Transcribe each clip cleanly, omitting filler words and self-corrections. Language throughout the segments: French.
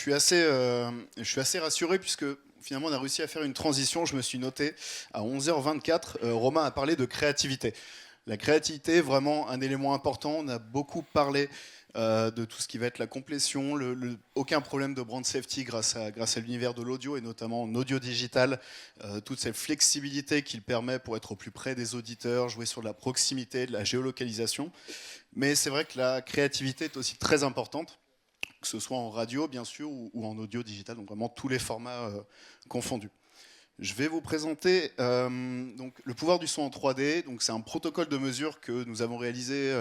je suis assez rassuré puisque finalement on a réussi à faire une transition. Je me suis noté à 11h24, Romain a parlé de créativité. La créativité est vraiment un élément important. On a beaucoup parlé de tout ce qui va être la complétion, aucun problème de brand safety grâce à l'univers de l'audio et notamment en audio digital, toute cette flexibilité qu'il permet pour être au plus près des auditeurs, jouer sur de la proximité, de la géolocalisation. Mais c'est vrai que la créativité est aussi très importante, que ce soit en radio bien sûr ou en audio digital, donc vraiment tous les formats confondus. Je vais vous présenter donc, le pouvoir du son en 3D. Donc, c'est un protocole de mesure que nous avons réalisé,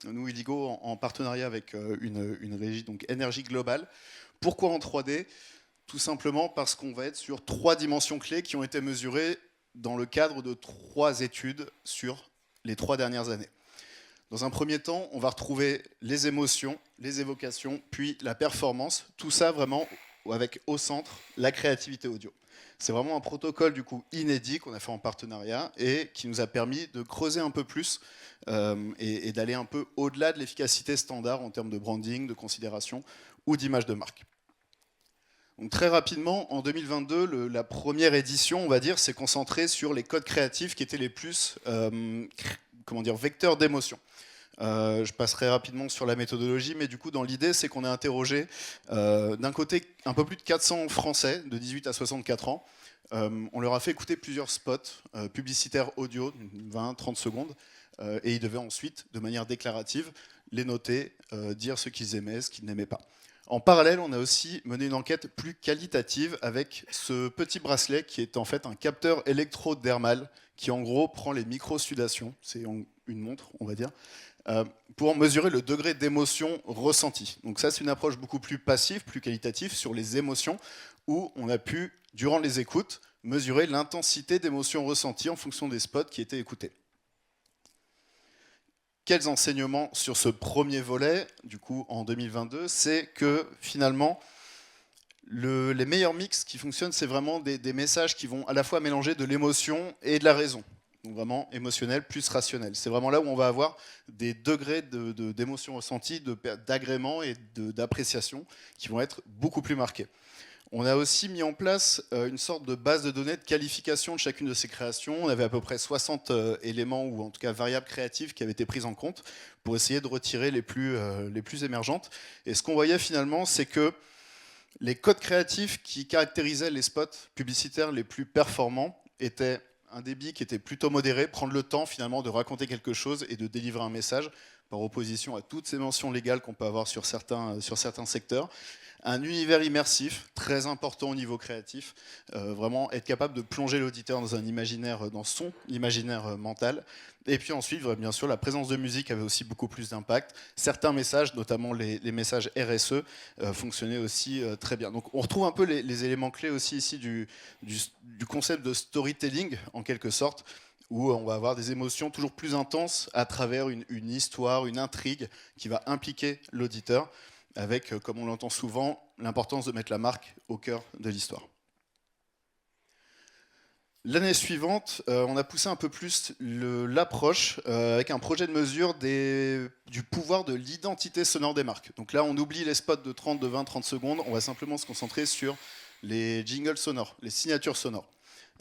nous, Illigo, en partenariat avec une régie, donc Énergie Globale. Pourquoi en 3D? Tout simplement parce qu'on va être sur 3 dimensions clés qui ont été mesurées dans le cadre de 3 études sur les 3 dernières années. Dans un premier temps, on va retrouver les émotions, les évocations, puis la performance. Tout ça vraiment avec au centre la créativité audio. C'est vraiment un protocole du coup inédit qu'on a fait en partenariat et qui nous a permis de creuser un peu plus et d'aller un peu au-delà de l'efficacité standard en termes de branding, de considération ou d'image de marque. Donc très rapidement, en 2022, la première édition, on va dire, s'est concentrée sur les codes créatifs qui étaient les plus vecteurs d'émotion. Je passerai rapidement sur la méthodologie, mais du coup, dans l'idée, c'est qu'on a interrogé d'un côté un peu plus de 400 Français de 18 à 64 ans. On leur a fait écouter plusieurs spots publicitaires audio, 20-30 secondes, et ils devaient ensuite, de manière déclarative, les noter, dire ce qu'ils aimaient, ce qu'ils n'aimaient pas. En parallèle, on a aussi mené une enquête plus qualitative avec ce petit bracelet qui est en fait un capteur électrodermal qui en gros prend les micro-sudations, c'est une montre, on va dire, pour mesurer le degré d'émotion ressentie. Donc ça, c'est une approche beaucoup plus passive, plus qualitative sur les émotions, où on a pu, durant les écoutes, mesurer l'intensité d'émotions ressenties en fonction des spots qui étaient écoutés. Quels enseignements sur ce premier volet, du coup, en 2022, c'est que finalement, les meilleurs mix qui fonctionnent, c'est vraiment des messages qui vont à la fois mélanger de l'émotion et de la raison. Donc vraiment émotionnel plus rationnel. C'est vraiment là où on va avoir des degrés d'émotion ressentie, d'agrément et d'appréciation qui vont être beaucoup plus marqués. On a aussi mis en place une sorte de base de données de qualification de chacune de ces créations. On avait à peu près 60 éléments ou en tout cas variables créatives qui avaient été prises en compte pour essayer de retirer les plus émergentes. Et ce qu'on voyait finalement, c'est que les codes créatifs qui caractérisaient les spots publicitaires les plus performants étaient un débit qui était plutôt modéré, prendre le temps finalement de raconter quelque chose et de délivrer un message par opposition à toutes ces mentions légales qu'on peut avoir sur certains secteurs. Un univers immersif, très important au niveau créatif, vraiment être capable de plonger l'auditeur dans un imaginaire, dans son imaginaire mental. Et puis ensuite, bien sûr, la présence de musique avait aussi beaucoup plus d'impact. Certains messages, notamment les messages RSE, fonctionnaient aussi très bien. Donc on retrouve un peu les éléments clés aussi ici du concept de storytelling, en quelque sorte, où on va avoir des émotions toujours plus intenses à travers une histoire, une intrigue qui va impliquer l'auditeur, avec, comme on l'entend souvent, l'importance de mettre la marque au cœur de l'histoire. L'année suivante, on a poussé un peu plus l'approche avec un projet de mesure du pouvoir de l'identité sonore des marques. Donc là, on oublie les spots de 30, de 20, 30 secondes, on va simplement se concentrer sur les jingles sonores, les signatures sonores.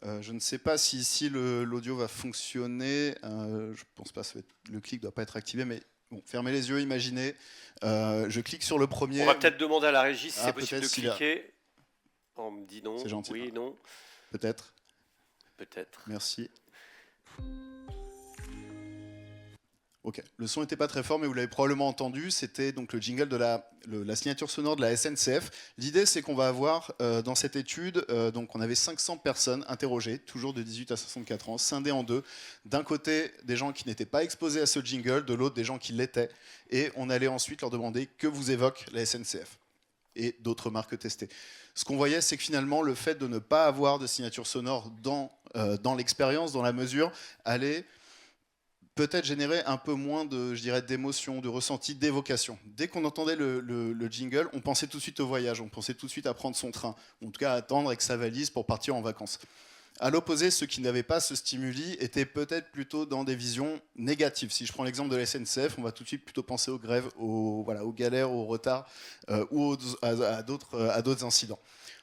Je ne sais pas si ici l'audio va fonctionner, je pense pas, le clic ne doit pas être activé, mais bon, fermez les yeux, imaginez. Je clique sur le premier. On va peut-être demander à la régie si c'est possible de cliquer. On me dit non. C'est gentil. Oui, non. Peut-être. Peut-être. Merci. Ok, le son n'était pas très fort, mais vous l'avez probablement entendu. C'était donc le jingle de la signature sonore de la SNCF. L'idée, c'est qu'on va avoir dans cette étude, donc on avait 500 personnes interrogées, toujours de 18 à 64 ans, scindées en deux. D'un côté, des gens qui n'étaient pas exposés à ce jingle, de l'autre, des gens qui l'étaient. Et on allait ensuite leur demander que vous évoque la SNCF et d'autres marques testées. Ce qu'on voyait, c'est que finalement, le fait de ne pas avoir de signature sonore dans l'expérience, dans la mesure, allait peut-être générer un peu moins d'émotion, de ressenti, d'évocation. Dès qu'on entendait le jingle, on pensait tout de suite au voyage, on pensait tout de suite à prendre son train, ou en tout cas à attendre avec sa valise pour partir en vacances. À l'opposé, ceux qui n'avaient pas ce stimuli étaient peut-être plutôt dans des visions négatives. Si je prends l'exemple de la SNCF, on va tout de suite plutôt penser aux grèves, aux galères, aux retards ou à d'autres incidents.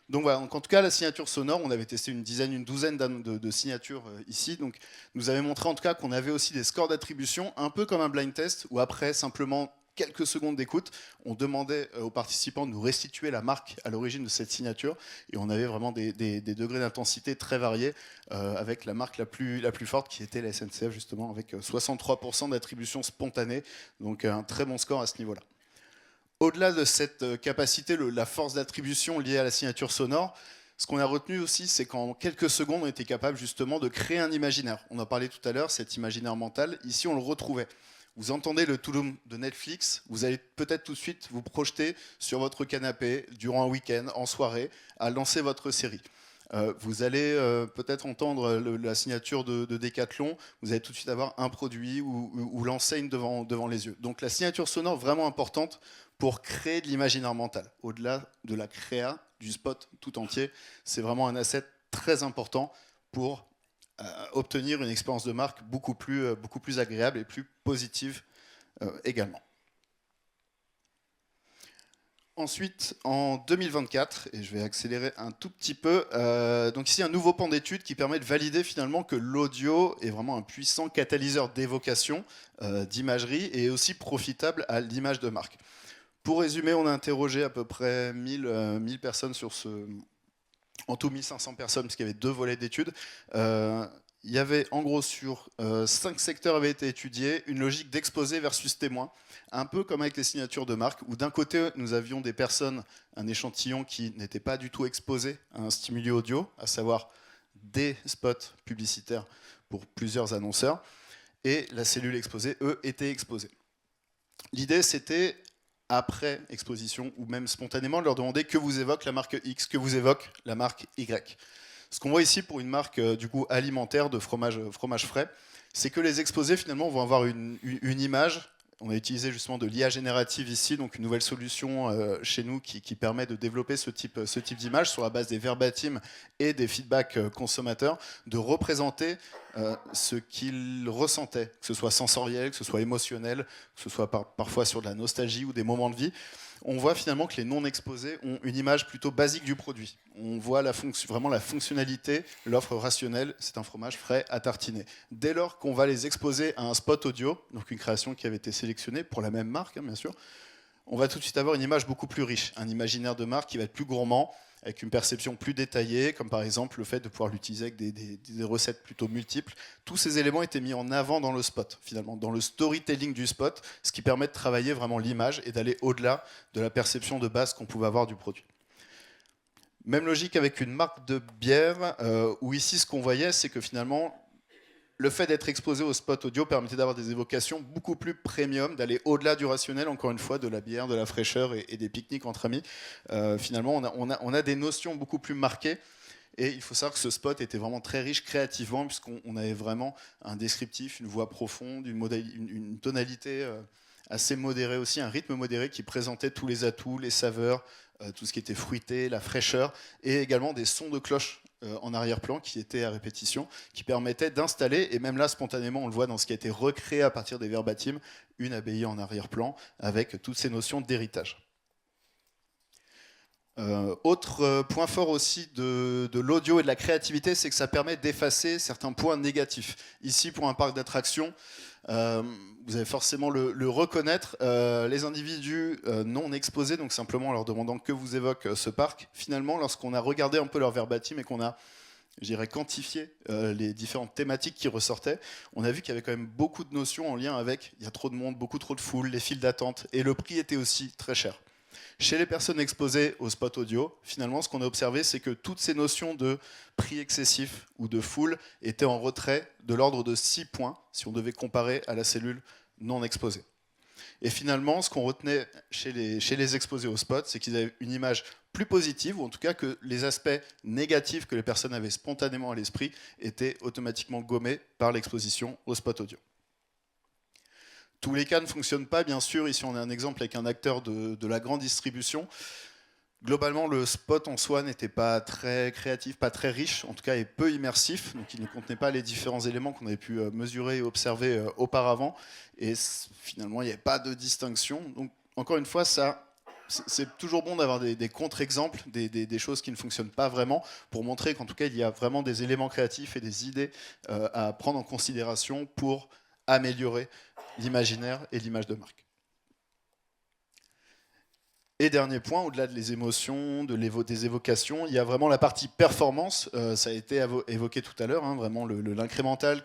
Donc voilà, donc en tout cas, la signature sonore, on avait testé une douzaine de signatures ici. Donc nous avait montré en tout cas qu'on avait aussi des scores d'attribution, un peu comme un blind test, où après simplement quelques secondes d'écoute, on demandait aux participants de nous restituer la marque à l'origine de cette signature, et on avait vraiment des degrés d'intensité très variés, avec la marque la plus forte qui était la SNCF justement, avec 63% d'attribution spontanée, donc un très bon score à ce niveau-là. Au-delà de cette capacité, la force d'attribution liée à la signature sonore, ce qu'on a retenu aussi, c'est qu'en quelques secondes, on était capable justement de créer un imaginaire. On en parlait tout à l'heure, cet imaginaire mental. Ici, on le retrouvait. Vous entendez le Tulum de Netflix, vous allez peut-être tout de suite vous projeter sur votre canapé durant un week-end, en soirée, à lancer votre série. Vous allez peut-être entendre la signature de Decathlon, vous allez tout de suite avoir un produit ou l'enseigne devant les yeux. Donc la signature sonore vraiment importante pour créer de l'imaginaire mental. Au-delà de la créa, du spot tout entier, c'est vraiment un asset très important pour obtenir une expérience de marque beaucoup plus agréable et plus positive également. Ensuite, en 2024, et je vais accélérer un tout petit peu, donc ici un nouveau pan d'étude qui permet de valider finalement que l'audio est vraiment un puissant catalyseur d'évocation, d'imagerie, et aussi profitable à l'image de marque. Pour résumer, on a interrogé à peu près 1000 personnes sur ce... En tout, 1500 personnes, parce qu'il y avait 2 volets d'études. Il y avait, en gros, sur 5 secteurs avaient été étudiés, une logique d'exposé versus témoin, un peu comme avec les signatures de marque, où d'un côté, nous avions des personnes, un échantillon qui n'était pas du tout exposé à un stimuli audio, à savoir des spots publicitaires pour plusieurs annonceurs, et la cellule exposée, eux, étaient exposés. L'idée, c'était, après exposition, ou même spontanément, de leur demander que vous évoque la marque X, que vous évoque la marque Y. Ce qu'on voit ici pour une marque du coup alimentaire de fromage frais, c'est que les exposés finalement vont avoir une image. On a utilisé justement de l'IA générative ici, donc une nouvelle solution chez nous qui permet de développer ce type d'image sur la base des verbatims et des feedbacks consommateurs, de représenter ce qu'ils ressentaient, que ce soit sensoriel, que ce soit émotionnel, que ce soit parfois sur de la nostalgie ou des moments de vie. On voit finalement que les non-exposés ont une image plutôt basique du produit. On voit vraiment la fonctionnalité, l'offre rationnelle, c'est un fromage frais à tartiner. Dès lors qu'on va les exposer à un spot audio, donc une création qui avait été sélectionnée pour la même marque, hein, bien sûr, on va tout de suite avoir une image beaucoup plus riche, un imaginaire de marque qui va être plus gourmand, avec une perception plus détaillée, comme par exemple le fait de pouvoir l'utiliser avec des recettes plutôt multiples. Tous ces éléments étaient mis en avant dans le spot, finalement, dans le storytelling du spot, ce qui permet de travailler vraiment l'image et d'aller au-delà de la perception de base qu'on pouvait avoir du produit. Même logique avec une marque de bière, où ici ce qu'on voyait, c'est que finalement, le fait d'être exposé au spot audio permettait d'avoir des évocations beaucoup plus premium, d'aller au-delà du rationnel, encore une fois, de la bière, de la fraîcheur et des pique-niques entre amis. Finalement, on a des notions beaucoup plus marquées. Et il faut savoir que ce spot était vraiment très riche créativement, puisqu'on avait vraiment un descriptif, une voix profonde, une tonalité assez modérée aussi, un rythme modéré qui présentait tous les atouts, les saveurs, tout ce qui était fruité, la fraîcheur, et également des sons de cloche en arrière-plan qui étaient à répétition, qui permettaient d'installer, et même là spontanément on le voit dans ce qui a été recréé à partir des verbatims, une abbaye en arrière-plan avec toutes ces notions d'héritage. Autre point fort aussi de l'audio et de la créativité, c'est que ça permet d'effacer certains points négatifs. Ici, pour un parc d'attractions, vous allez forcément le reconnaître, les individus non exposés, donc simplement en leur demandant que vous évoque ce parc, finalement, lorsqu'on a regardé un peu leur verbatim et qu'on a, je dirais, quantifié les différentes thématiques qui ressortaient, on a vu qu'il y avait quand même beaucoup de notions en lien avec il y a trop de monde, beaucoup trop de foule, les files d'attente, et le prix était aussi très cher. Chez les personnes exposées au spot audio, finalement, ce qu'on a observé, c'est que toutes ces notions de prix excessif ou de foule étaient en retrait de l'ordre de 6 points, si on devait comparer à la cellule non exposée. Et finalement, ce qu'on retenait chez les exposés au spot, c'est qu'ils avaient une image plus positive, ou en tout cas que les aspects négatifs que les personnes avaient spontanément à l'esprit étaient automatiquement gommés par l'exposition au spot audio. Tous les cas ne fonctionnent pas, bien sûr. Ici, on a un exemple avec un acteur de la grande distribution. Globalement, le spot en soi n'était pas très créatif, pas très riche, en tout cas, et peu immersif. Donc, il ne contenait pas les différents éléments qu'on avait pu mesurer et observer auparavant. Et finalement, il n'y avait pas de distinction. Donc, encore une fois, c'est toujours bon d'avoir des contre-exemples, des choses qui ne fonctionnent pas vraiment, pour montrer qu'en tout cas, il y a vraiment des éléments créatifs et des idées à prendre en considération pour améliorer l'imaginaire et l'image de marque. Et dernier point, au-delà des émotions, des évocations, il y a vraiment la partie performance. Ça a été évoqué tout à l'heure, hein, vraiment l'incrémental ce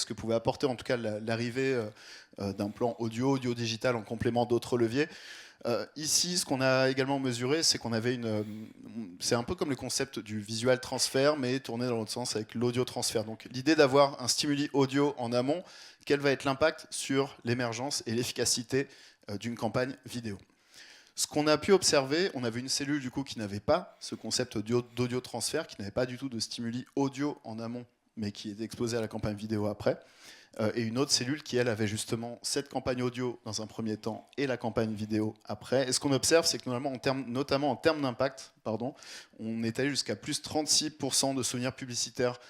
que pouvait apporter en tout cas l'arrivée d'un plan audio digital en complément d'autres leviers. Ici, ce qu'on a également mesuré, c'est qu'on avait c'est un peu comme le concept du visual transfert, mais tourné dans l'autre sens avec l'audio transfert. Donc l'idée d'avoir un stimuli audio en amont, quel va être l'impact sur l'émergence et l'efficacité d'une campagne vidéo. Ce qu'on a pu observer, on avait une cellule du coup qui n'avait pas ce concept d'audio transfert, qui n'avait pas du tout de stimuli audio en amont, mais qui était exposée à la campagne vidéo après. Et une autre cellule qui, elle, avait justement cette campagne audio dans un premier temps et la campagne vidéo après. Et ce qu'on observe, c'est que notamment en termes d'impact, on est allé jusqu'à plus 36% de souvenirs publicitaires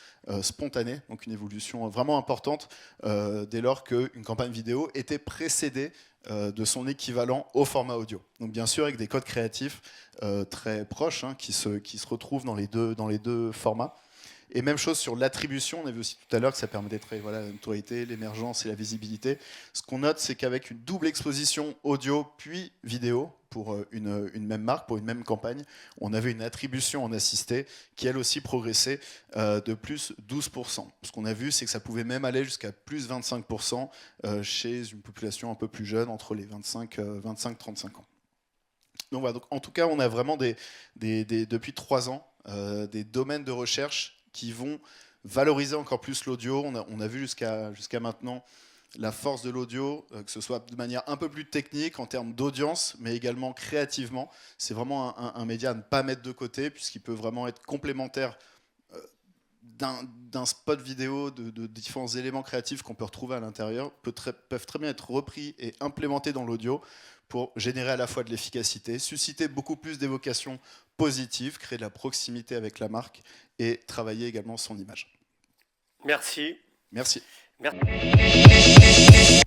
spontanés, donc une évolution vraiment importante dès lors qu'une campagne vidéo était précédée de son équivalent au format audio. Donc bien sûr avec des codes créatifs très proches hein, qui se retrouvent dans les deux formats. Et même chose sur l'attribution, on a vu aussi tout à l'heure que ça permettait de créer la notoriété, l'émergence et la visibilité. Ce qu'on note, c'est qu'avec une double exposition audio puis vidéo pour une même marque, pour une même campagne, on avait une attribution en assisté qui elle aussi progressait de plus 12%. Ce qu'on a vu, c'est que ça pouvait même aller jusqu'à plus 25% chez une population un peu plus jeune, entre les 25-35 ans. Donc voilà, donc en tout cas, on a vraiment depuis 3 ans des domaines de recherche qui vont valoriser encore plus l'audio. On a vu jusqu'à maintenant la force de l'audio, que ce soit de manière un peu plus technique en termes d'audience, mais également créativement. C'est vraiment un média à ne pas mettre de côté, puisqu'il peut vraiment être complémentaire d'un spot vidéo, de différents éléments créatifs qu'on peut retrouver à l'intérieur, peuvent très bien être repris et implémentés dans l'audio pour générer à la fois de l'efficacité, susciter beaucoup plus d'évocations positives, créer de la proximité avec la marque et travailler également son image. Merci. Merci. Merci.